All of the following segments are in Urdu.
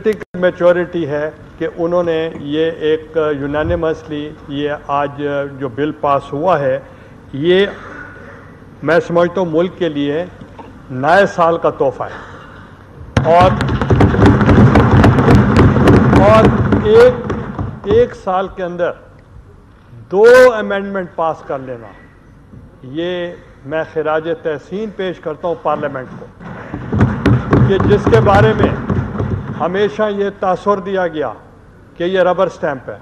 پولیٹیکل میچورٹی ہے کہ انہوں نے یہ ایک یونانیمسلی یہ آج جو بل پاس ہوا ہے، یہ میں سمجھتا ہوں ملک کے لیے نئے سال کا تحفہ ہے، اور ایک سال کے اندر 2 امینڈمنٹ پاس کر لینا، یہ میں خراج تحسین پیش کرتا ہوں پارلیمنٹ کو، کہ جس کے بارے میں ہمیشہ یہ تاثر دیا گیا کہ یہ ربر سٹیمپ ہے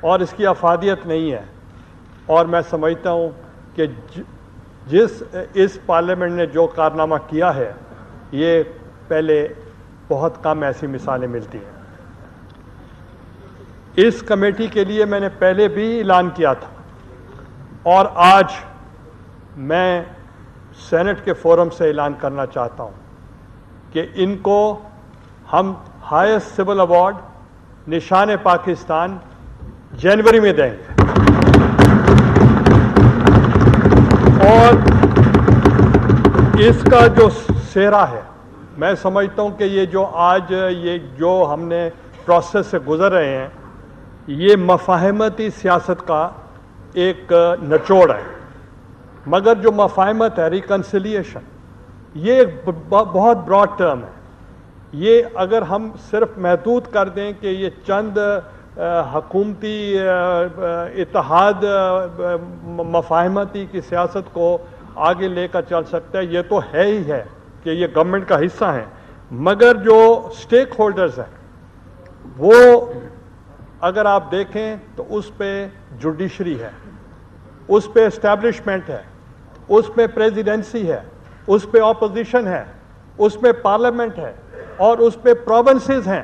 اور اس کی افادیت نہیں ہے، اور میں سمجھتا ہوں کہ اس پارلیمنٹ نے جو کارنامہ کیا ہے، یہ پہلے بہت کم ایسی مثالیں ملتی ہیں۔ اس کمیٹی کے لیے میں نے پہلے بھی اعلان کیا تھا، اور آج میں سینٹ کے فورم سے اعلان کرنا چاہتا ہوں کہ ان کو ہم ہائیسٹ سول ایوارڈ نشان پاکستان جنوری میں دیں گے، اور اس کا جو سہرا ہے، میں سمجھتا ہوں کہ یہ جو ہم نے پروسیس سے گزر رہے ہیں، یہ مفاہمتی سیاست کا ایک نچوڑ ہے، مگر جو مفاہمت ہے، ریکنسیلیشن، یہ ایک بہت براڈ ٹرم ہے۔ یہ اگر ہم صرف محدود کر دیں کہ یہ چند حکومتی اتحاد مفاہمتی کی سیاست کو آگے لے کر چل سکتا ہے، یہ تو ہے ہی ہے کہ یہ گورنمنٹ کا حصہ ہیں، مگر جو سٹیک ہولڈرز ہیں وہ اگر آپ دیکھیں تو اس پہ جوڈیشری ہے، اس پہ اسٹیبلشمنٹ ہے، اس پہ پریزیڈنسی ہے، اس پہ اپوزیشن ہے، اس پہ پارلیمنٹ ہے، اور اس پہ پروونسز ہیں،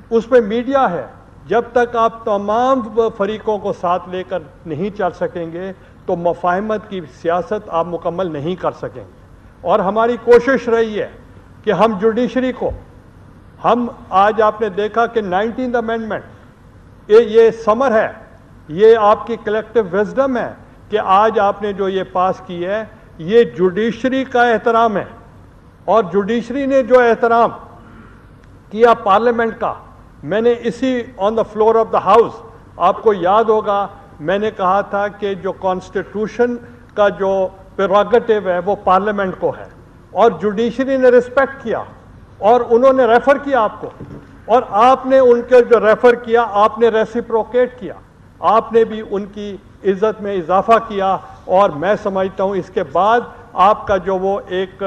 اس پہ میڈیا ہے۔ جب تک آپ تمام فریقوں کو ساتھ لے کر نہیں چل سکیں گے تو مفاہمت کی سیاست آپ مکمل نہیں کر سکیں گے، اور ہماری کوشش رہی ہے کہ ہم جوڈیشری کو، ہم آج آپ نے دیکھا کہ 19 امینڈمنٹ یہ سمر ہے، یہ آپ کی کلیکٹیو وزڈم ہے کہ آج آپ نے جو یہ پاس کی ہے، یہ جوڈیشری کا احترام ہے، اور جوڈیشری نے جو احترام کیا پارلیمنٹ کا، میں نے اسی on the floor of the house, آپ کو یاد ہوگا میں نے کہا تھا کہ جو کانسٹیٹیوشن کا جو پریروگیٹو ہے وہ پارلیمنٹ کو ہے، اور جوڈیشری نے رسپیکٹ کیا، اور انہوں نے ریفر کیا آپ کو، اور آپ نے ان کے جو ریفر کیا آپ نے ریسیپروکیٹ کیا، آپ نے بھی ان کی عزت میں اضافہ کیا، اور میں سمجھتا ہوں اس کے بعد آپ کا جو وہ ایک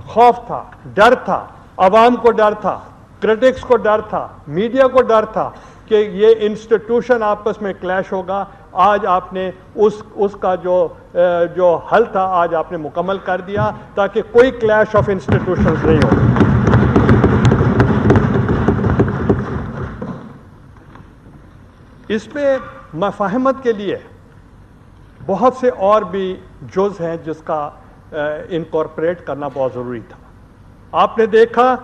خوف تھا، ڈر تھا، عوام کو ڈر تھا، کرٹکس کو ڈر تھا، میڈیا کو ڈر تھا کہ یہ انسٹیٹیوشن آپس میں کلیش ہوگا، آج آپ نے اس کا جو حل تھا آج آپ نے مکمل کر دیا تاکہ کوئی کلیش آف انسٹیٹیوشنز نہیں ہو۔ اس میں مفاہمت کے لیے بہت سے اور بھی جز ہیں جس کا انکارپوریٹ کرنا بہت ضروری تھا۔ آپ نے دیکھا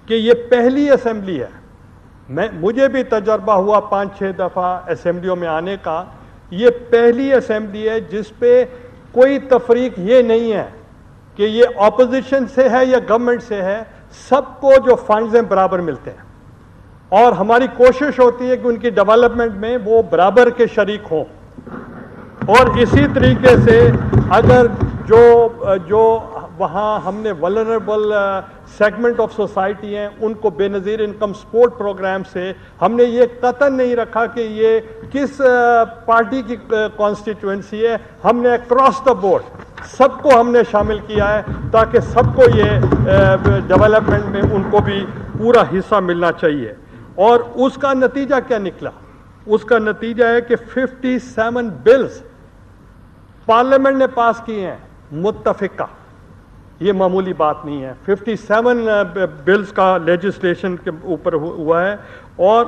کہ یہ پہلی اسمبلی ہے، مجھے بھی تجربہ ہوا 5-6 دفعہ اسمبلیوں میں آنے کا، یہ پہلی اسمبلی ہے جس پہ کوئی تفریق یہ نہیں ہے کہ یہ اپوزیشن سے ہے یا گورنمنٹ سے ہے، سب کو جو فنڈز ہیں برابر ملتے ہیں، اور ہماری کوشش ہوتی ہے کہ ان کی ڈیولپمنٹ میں وہ برابر کے شریک ہوں، اور اسی طریقے سے اگر جو وہاں ہم نے ولنریبل سیگمنٹ آف سوسائٹی ہیں ان کو بے نظیر انکم سپورٹ پروگرام سے ہم نے یہ قطعاً نہیں رکھا کہ یہ کس پارٹی کی کانسٹیٹوئنسی ہے، ہم نے اکراس دا بورڈ سب کو ہم نے شامل کیا ہے تاکہ سب کو یہ ڈیولپمنٹ میں ان کو بھی پورا حصہ ملنا چاہیے۔ اور اس کا نتیجہ کیا نکلا؟ اس کا نتیجہ ہے کہ 57 بلز پارلیمنٹ نے پاس کیے ہیں متفقہ، یہ معمولی بات نہیں ہے، 57 بلز کا لیجسلیشن کے اوپر ہوا ہے، اور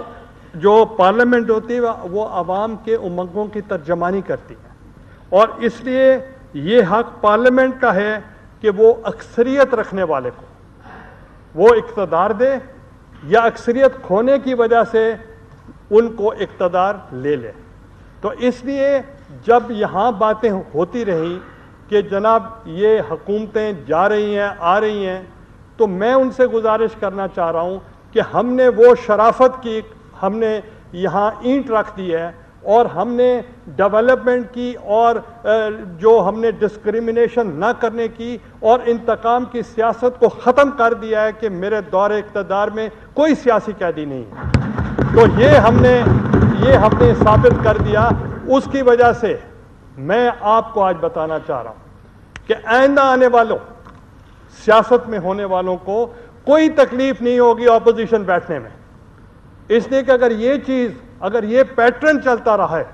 جو پارلیمنٹ ہوتی ہے وہ عوام کے امنگوں کی ترجمانی کرتی ہے، اور اس لیے یہ حق پارلیمنٹ کا ہے کہ وہ اکثریت رکھنے والے کو وہ اقتدار دے یا اکثریت کھونے کی وجہ سے ان کو اقتدار لے لے۔ تو اس لیے جب یہاں باتیں ہوتی رہیں کہ جناب یہ حکومتیں جا رہی ہیں آ رہی ہیں، تو میں ان سے گزارش کرنا چاہ رہا ہوں کہ ہم نے وہ شرافت کی ہم نے یہاں اینٹ رکھ دی ہے اور ہم نے ڈیولپمنٹ کی اور جو ہم نے ڈسکریمنیشن نہ کرنے کی اور انتقام کی سیاست کو ختم کر دیا ہے کہ میرے دور اقتدار میں کوئی سیاسی قیدی نہیں ہے. تو یہ ہم نے ثابت کر دیا. اس کی وجہ سے میں آپ کو آج بتانا چاہ رہا ہوں کہ آئندہ آنے والوں سیاست میں ہونے والوں کو کوئی تکلیف نہیں ہوگی اپوزیشن بیٹھنے میں. اس لیے کہ اگر یہ پیٹرن چلتا رہا ہے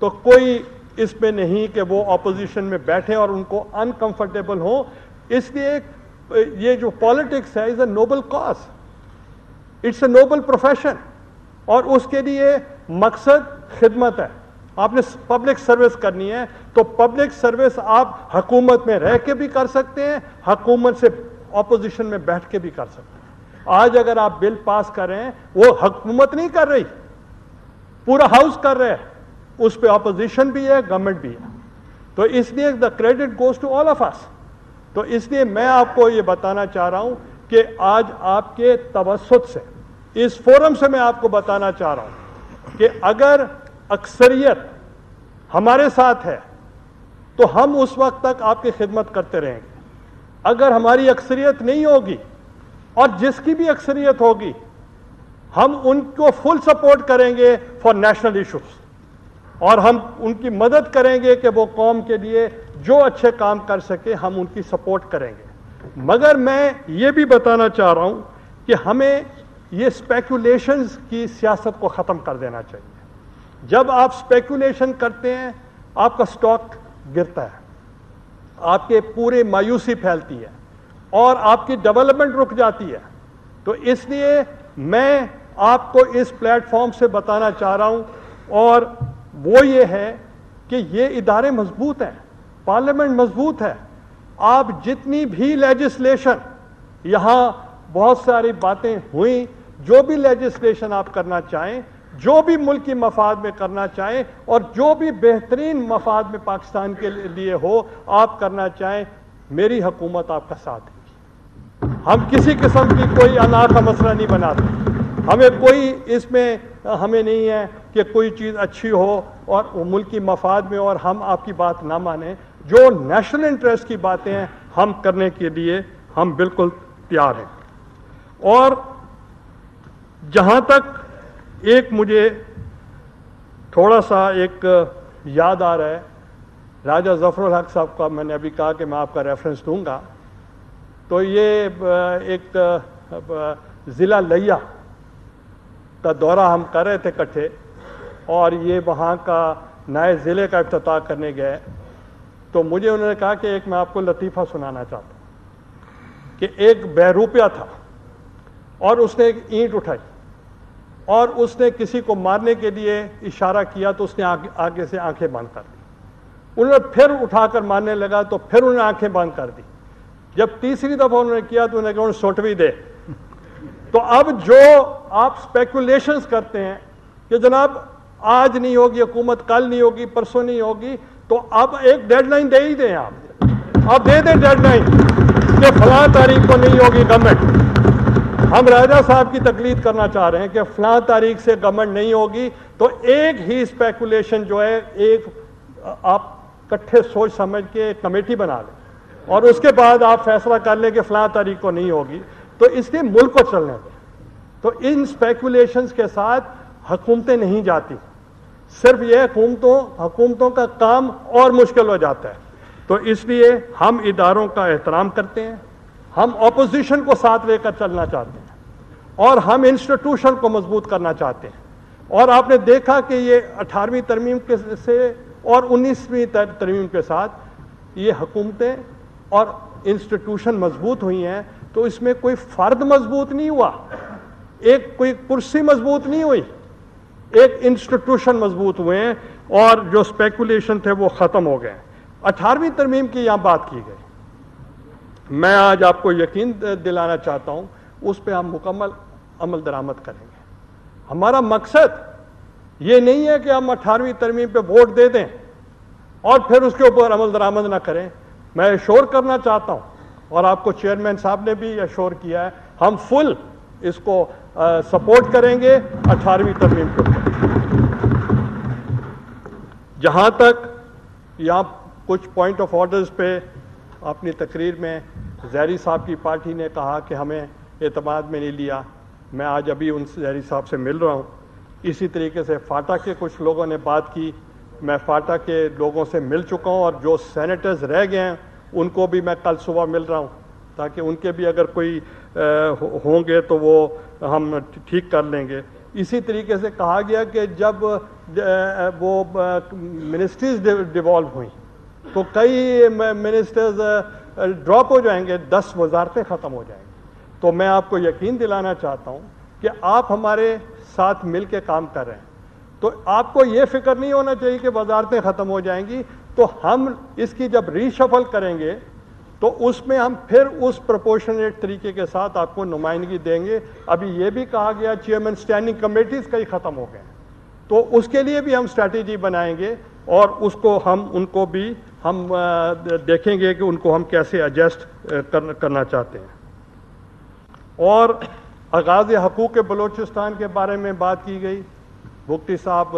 تو کوئی اس میں نہیں کہ وہ اپوزیشن میں بیٹھیں اور ان کو انکمفرٹیبل ہوں. اس لیے یہ جو پالیٹکس ہے is a noble cause, it's a noble profession, اور اس کے لیے مقصد خدمت ہے. آپ نے پبلک سروس کرنی ہے تو پبلک سروس آپ حکومت میں رہ کے بھی کر سکتے ہیں, حکومت سے اپوزیشن میں بیٹھ کے بھی کر سکتے ہیں. آج اگر آپ بل پاس کریں, وہ حکومت نہیں کر رہی, پورا ہاؤس کر رہے ہیں, اس پہ اپوزیشن بھی ہے, گورنمنٹ بھی ہے. تو اس لیے the credit goes to all of us. تو اس لیے میں آپ کو یہ بتانا چاہ رہا ہوں کہ آج آپ کے توسط سے, اس فورم سے میں آپ کو بتانا چاہ رہا ہوں کہ اگر اکثریت ہمارے ساتھ ہے تو ہم اس وقت تک آپ کی خدمت کرتے رہیں گے. اگر ہماری اکثریت نہیں ہوگی, اور جس کی بھی اکثریت ہوگی, ہم ان کو فل سپورٹ کریں گے فار نیشنل ایشوز, اور ہم ان کی مدد کریں گے کہ وہ قوم کے لیے جو اچھے کام کر سکے ہم ان کی سپورٹ کریں گے. مگر میں یہ بھی بتانا چاہ رہا ہوں کہ ہمیں یہ اسپیکولیشنز کی سیاست کو ختم کر دینا چاہیے. جب آپ اسپیکولیشن کرتے ہیں آپ کا سٹاک گرتا ہے, آپ کے پورے مایوسی پھیلتی ہے اور آپ کی ڈیولپمنٹ رک جاتی ہے. تو اس لیے میں آپ کو اس پلیٹ فارم سے بتانا چاہ رہا ہوں, اور وہ یہ ہے کہ یہ ادارے مضبوط ہیں, پارلیمنٹ مضبوط ہے. آپ جتنی بھی لیجسلیشن, یہاں بہت ساری باتیں ہوئیں, جو بھی لیجسلیشن آپ کرنا چاہیں, جو بھی ملکی مفاد میں کرنا چاہیں, اور جو بھی بہترین مفاد میں پاکستان کے لیے ہو آپ کرنا چاہیں, میری حکومت آپ کا ساتھ ہے. ہم کسی قسم کی کوئی انار کا مسئلہ نہیں بناتے. ہمیں کوئی اس میں ہمیں نہیں ہے کہ کوئی چیز اچھی ہو اور ملکی مفاد میں اور ہم آپ کی بات نہ مانیں. جو نیشنل انٹرسٹ کی باتیں ہیں ہم کرنے کے لیے ہم بالکل تیار ہیں. اور جہاں تک ایک مجھے تھوڑا سا ایک یاد آ رہا ہے, راجہ ظفر الحق صاحب کا میں نے ابھی کہا کہ میں آپ کا ریفرنس دوں گا. تو یہ ایک ضلع لیا کا دورہ ہم کر رہے تھے اکٹھے, اور یہ وہاں کا نئے ضلع کا افتتاح کرنے گئے. تو مجھے انہوں نے کہا کہ ایک میں آپ کو لطیفہ سنانا چاہتا ہوں کہ ایک بہروپیہ تھا اور اس نے ایک اینٹ اٹھائی اور اس نے کسی کو مارنے کے لیے اشارہ کیا تو اس نے آگے سے آنکھیں بند کر دی. انہوں نے پھر اٹھا کر مارنے لگا تو پھر انہوں نے آنکھیں بند کر دی. جب تیسری دفعہ انہوں نے کیا تو انہوں نے کہا سوٹوی دے. تو اب جو آپ سپیکولیشنز کرتے ہیں کہ جناب آج نہیں ہوگی حکومت, کل نہیں ہوگی, پرسوں نہیں ہوگی, تو اب ایک ڈیڈ لائن دے ہی دیں. آپ دے دیں ڈیڈ لائن کہ فلاں تاریخ کو نہیں ہوگی گورنمنٹ. ہم راجہ صاحب کی تقلید کرنا چاہ رہے ہیں کہ فلاں تاریخ سے گورنمنٹ نہیں ہوگی, تو ایک ہی اسپیکولیشن جو ہے ایک آپ کٹھے سوچ سمجھ کے کمیٹی بنا لیں اور اس کے بعد آپ فیصلہ کر لیں کہ فلاں تاریخ کو نہیں ہوگی. تو اس لیے ملک کو چلنے دیں. تو ان اسپیکولیشنز کے ساتھ حکومتیں نہیں جاتی, صرف یہ حکومتوں کا کام اور مشکل ہو جاتا ہے. تو اس لیے ہم اداروں کا احترام کرتے ہیں, ہم اپوزیشن کو ساتھ لے کر چلنا چاہتے ہیں, اور ہم انسٹیٹیوشن کو مضبوط کرنا چاہتے ہیں. اور آپ نے دیکھا کہ یہ 18ویں ترمیم سے اور 19ویں ترمیم کے ساتھ یہ حکومتیں اور انسٹیٹیوشن مضبوط ہوئی ہیں. تو اس میں کوئی فرد مضبوط نہیں ہوا, کوئی کرسی مضبوط نہیں ہوئی, ایک انسٹیٹیوشن مضبوط ہوئے ہیں, اور جو اسپیکولیشن تھے وہ ختم ہو گئے. 18ویں ترمیم کی یہاں بات کی گئی, میں آج آپ کو یقین دلانا چاہتا ہوں اس پہ ہم مکمل عمل درآمد کریں گے. ہمارا مقصد یہ نہیں ہے کہ ہم 18ویں ترمیم پہ ووٹ دے دیں اور پھر اس کے اوپر عمل درآمد نہ کریں. میں ایشور کرنا چاہتا ہوں, اور آپ کو چیئرمین صاحب نے بھی ایشور کیا ہے, ہم فل اس کو سپورٹ کریں گے 18ویں ترمیم کے اوپر۔ جہاں تک یہاں کچھ پوائنٹ آف آرڈرز پہ اپنی تقریر میں زہری صاحب کی پارٹی نے کہا کہ ہمیں اعتماد میں نہیں لیا، میں آج ابھی ان زہری صاحب سے مل رہا ہوں۔ اسی طریقے سے فاٹا کے کچھ لوگوں نے بات کی، میں فاٹا کے لوگوں سے مل چکا ہوں، اور جو سینیٹرز رہ گئے ہیں ان کو بھی میں کل صبح مل رہا ہوں، تاکہ ان کے بھی اگر کوئی ہوں گے تو وہ ہم ٹھیک کر لیں گے۔ اسی طریقے سے کہا گیا کہ جب وہ منسٹریز ڈیوالو ہوئیں تو کئی منسٹرز ڈراپ ہو جائیں گے، 10 وزارتیں ختم ہو جائیں گی۔ تو میں آپ کو یقین دلانا چاہتا ہوں کہ آپ ہمارے ساتھ مل کے کام کر رہے ہیں، تو آپ کو یہ فکر نہیں ہونا چاہیے کہ وزارتیں ختم ہو جائیں گی۔ تو ہم اس کی جب ری شفل کریں گے تو اس میں ہم پھر اس پروپورشنیٹ طریقے کے ساتھ آپ کو نمائندگی دیں گے۔ ابھی یہ بھی کہا گیا چیئرمین اسٹینڈنگ کمیٹیز کئی ختم ہو گئے ہیں، تو اس کے لیے بھی ہم اسٹریٹجی بنائیں گے، اور اس کو ہم ان کو بھی ہم دیکھیں گے کہ ان کو ہم کیسے ایڈجسٹ کرنا چاہتے ہیں۔ اور آغاز حقوق بلوچستان کے بارے میں بات کی گئی، بگٹی صاحب